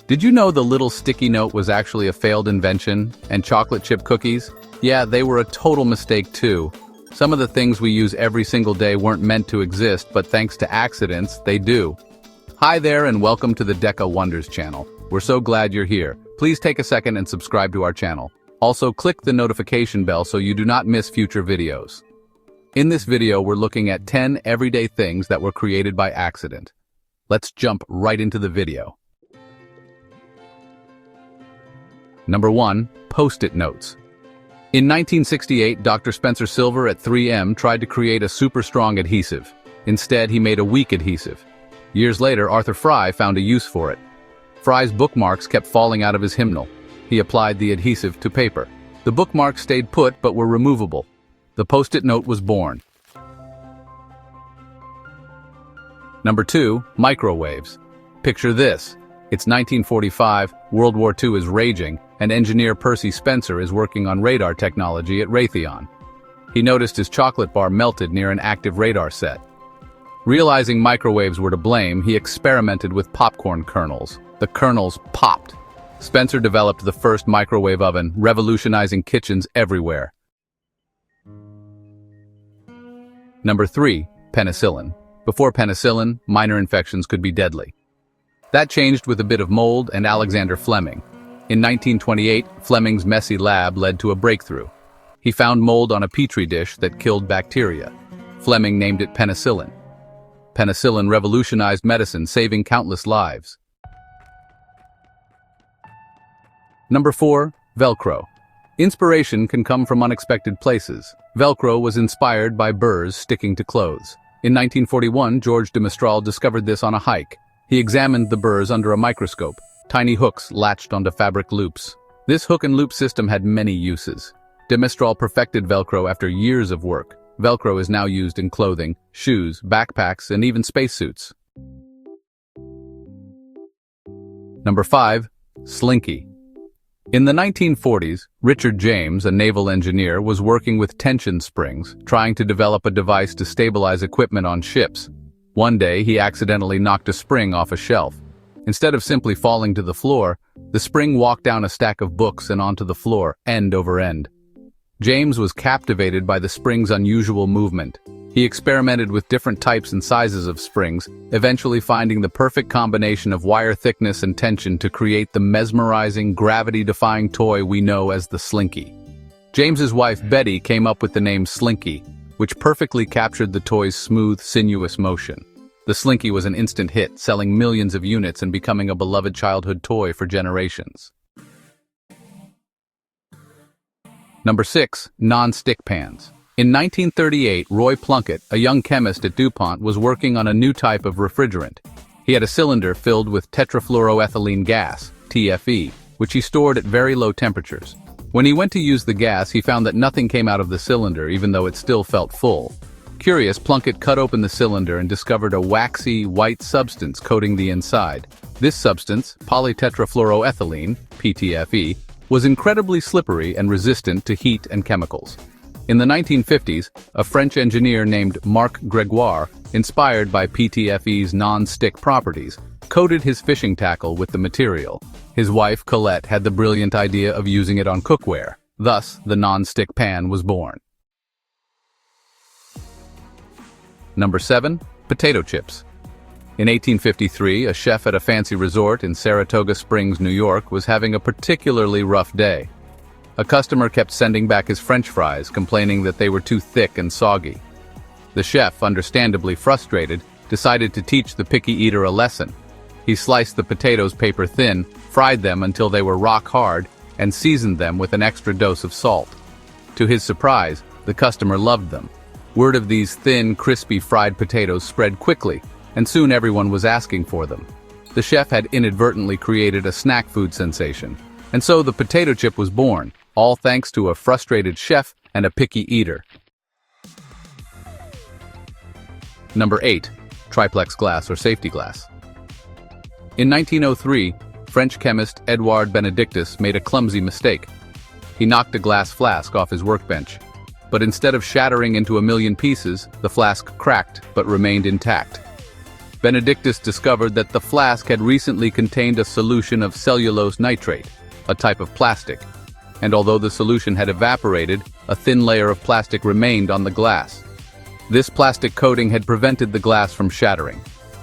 Did you know the little sticky note was actually a failed invention? And chocolate chip cookies? Yeah, they were a total mistake too. Some of the things we use every single day weren't meant to exist, but thanks to accidents, they do. Hi there and welcome to the Deca Wonders channel. We're so glad you're here. Please take a second and subscribe to our channel. Also, click the notification bell so you do not miss future videos. In this video, we're looking at 10 everyday things that were created by accident. Let's jump right into the video. Number 1. Post-it notes. In 1968, Dr. Spencer Silver at 3M tried to create a super strong adhesive. Instead, he made a weak adhesive. Years later, Arthur Fry found a use for it. Fry's bookmarks kept falling out of his hymnal. He applied the adhesive to paper. The bookmarks stayed put but were removable. The post-it note was born. Number 2. Microwaves. Picture this. It's 1945, World War II is raging, and engineer Percy Spencer is working on radar technology at Raytheon. He noticed his chocolate bar melted near an active radar set. Realizing microwaves were to blame, he experimented with popcorn kernels. The kernels popped. Spencer developed the first microwave oven, revolutionizing kitchens everywhere. Number 3. Penicillin. Before penicillin, minor infections could be deadly. That changed with a bit of mold and Alexander Fleming. In 1928, Fleming's messy lab led to a breakthrough. He found mold on a petri dish that killed bacteria. Fleming named it penicillin. Penicillin revolutionized medicine, saving countless lives. Number 4. Velcro. Inspiration can come from unexpected places. Velcro was inspired by burrs sticking to clothes. In 1941, George de Mestral discovered this on a hike. He examined the burrs under a microscope. Tiny hooks latched onto fabric loops. This hook and loop system had many uses. De Mestral perfected Velcro after years of work. Velcro is now used in clothing, shoes, backpacks, and even spacesuits. Number 5. Slinky. In the 1940s, Richard James, a naval engineer, was working with tension springs, trying to develop a device to stabilize equipment on ships. One day, he accidentally knocked a spring off a shelf. Instead of simply falling to the floor, the spring walked down a stack of books and onto the floor, end over end. James was captivated by the spring's unusual movement. He experimented with different types and sizes of springs, eventually finding the perfect combination of wire thickness and tension to create the mesmerizing, gravity-defying toy we know as the Slinky. James's wife Betty came up with the name Slinky, which perfectly captured the toy's smooth, sinuous motion. The Slinky was an instant hit, selling millions of units and becoming a beloved childhood toy for generations. Number 6. Non-stick pans. In 1938, Roy Plunkett, a young chemist at DuPont, was working on a new type of refrigerant. He had a cylinder filled with tetrafluoroethylene gas, TFE, which he stored at very low temperatures. When he went to use the gas, he found that nothing came out of the cylinder, even though it still felt full. Curious, Plunkett cut open the cylinder and discovered a waxy, white substance coating the inside. This substance, polytetrafluoroethylene, PTFE, was incredibly slippery and resistant to heat and chemicals. In the 1950s, a French engineer named Marc Gregoire, inspired by PTFE's non-stick properties, coated his fishing tackle with the material. His wife, Colette, had the brilliant idea of using it on cookware. Thus, the non-stick pan was born. Number 7. Potato chips. In 1853, a chef at a fancy resort in Saratoga Springs, New York, was having a particularly rough day. A customer kept sending back his French fries, complaining that they were too thick and soggy. The chef, understandably frustrated, decided to teach the picky eater a lesson. He sliced the potatoes paper thin, fried them until they were rock hard, and seasoned them with an extra dose of salt. To his surprise, the customer loved them. Word of these thin, crispy fried potatoes spread quickly, and soon everyone was asking for them. The chef had inadvertently created a snack food sensation, and so the potato chip was born, all thanks to a frustrated chef and a picky eater. Number 8. Triplex glass or safety glass. In 1903, French chemist Edouard Benedictus made a clumsy mistake. He knocked a glass flask off his workbench. But instead of shattering into a million pieces, the flask cracked but remained intact. Benedictus discovered that the flask had recently contained a solution of cellulose nitrate, a type of plastic, and although the solution had evaporated, a thin layer of plastic remained on the glass. This plastic coating had prevented the glass from shattering.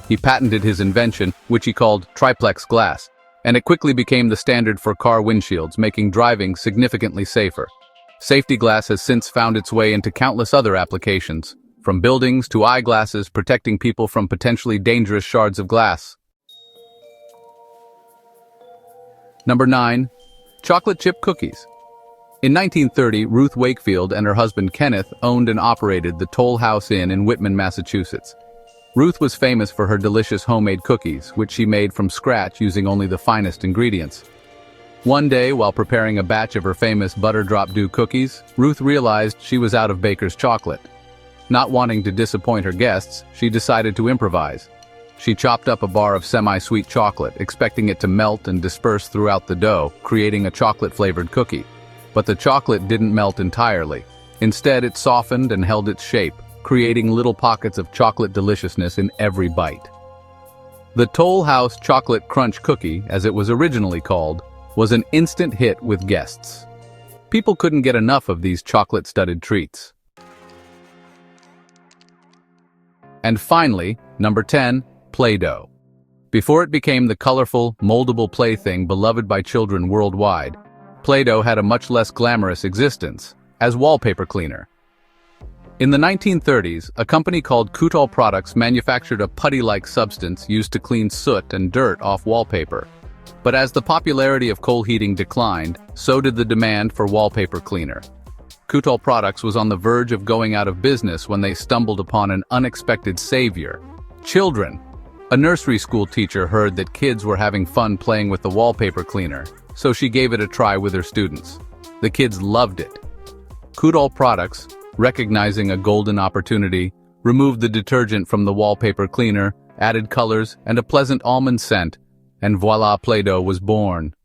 He patented his invention, which he called triplex glass, and it quickly became the standard for car windshields, making driving significantly safer. Safety glass has since found its way into countless other applications, from buildings to eyeglasses, protecting people from potentially dangerous shards of glass. Number 9. Chocolate chip cookies. In 1930, Ruth Wakefield and her husband Kenneth owned and operated the Toll House Inn in Whitman, Massachusetts. Ruth was famous for her delicious homemade cookies, which she made from scratch using only the finest ingredients. One day, while preparing a batch of her famous butter drop dew cookies, Ruth realized she was out of baker's chocolate. Not wanting to disappoint her guests, she decided to improvise. She chopped up a bar of semi-sweet chocolate, expecting it to melt and disperse throughout the dough, creating a chocolate-flavored cookie. But the chocolate didn't melt entirely. Instead, it softened and held its shape, creating little pockets of chocolate deliciousness in every bite. The Toll House Chocolate Crunch Cookie, as it was originally called, was an instant hit with guests. People couldn't get enough of these chocolate-studded treats. And finally, number 10, Play-Doh. Before it became the colorful, moldable plaything beloved by children worldwide, Play-Doh had a much less glamorous existence, as wallpaper cleaner. In the 1930s, a company called Kootol Products manufactured a putty-like substance used to clean soot and dirt off wallpaper. But as the popularity of coal heating declined, so did the demand for wallpaper cleaner. Kootol Products was on the verge of going out of business when they stumbled upon an unexpected savior: children. A nursery school teacher heard that kids were having fun playing with the wallpaper cleaner, so she gave it a try with her students. The kids loved it. Kootol Products, recognizing a golden opportunity, removed the detergent from the wallpaper cleaner, added colors and a pleasant almond scent, and voila, Play-Doh was born.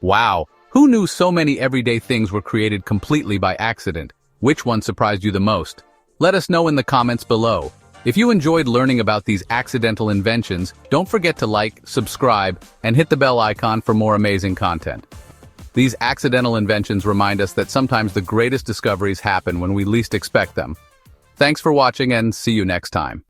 Wow! Who knew so many everyday things were created completely by accident? Which one surprised you the most? Let us know in the comments below. If you enjoyed learning about these accidental inventions, don't forget to like, subscribe, and hit the bell icon for more amazing content. These accidental inventions remind us that sometimes the greatest discoveries happen when we least expect them. Thanks for watching and see you next time.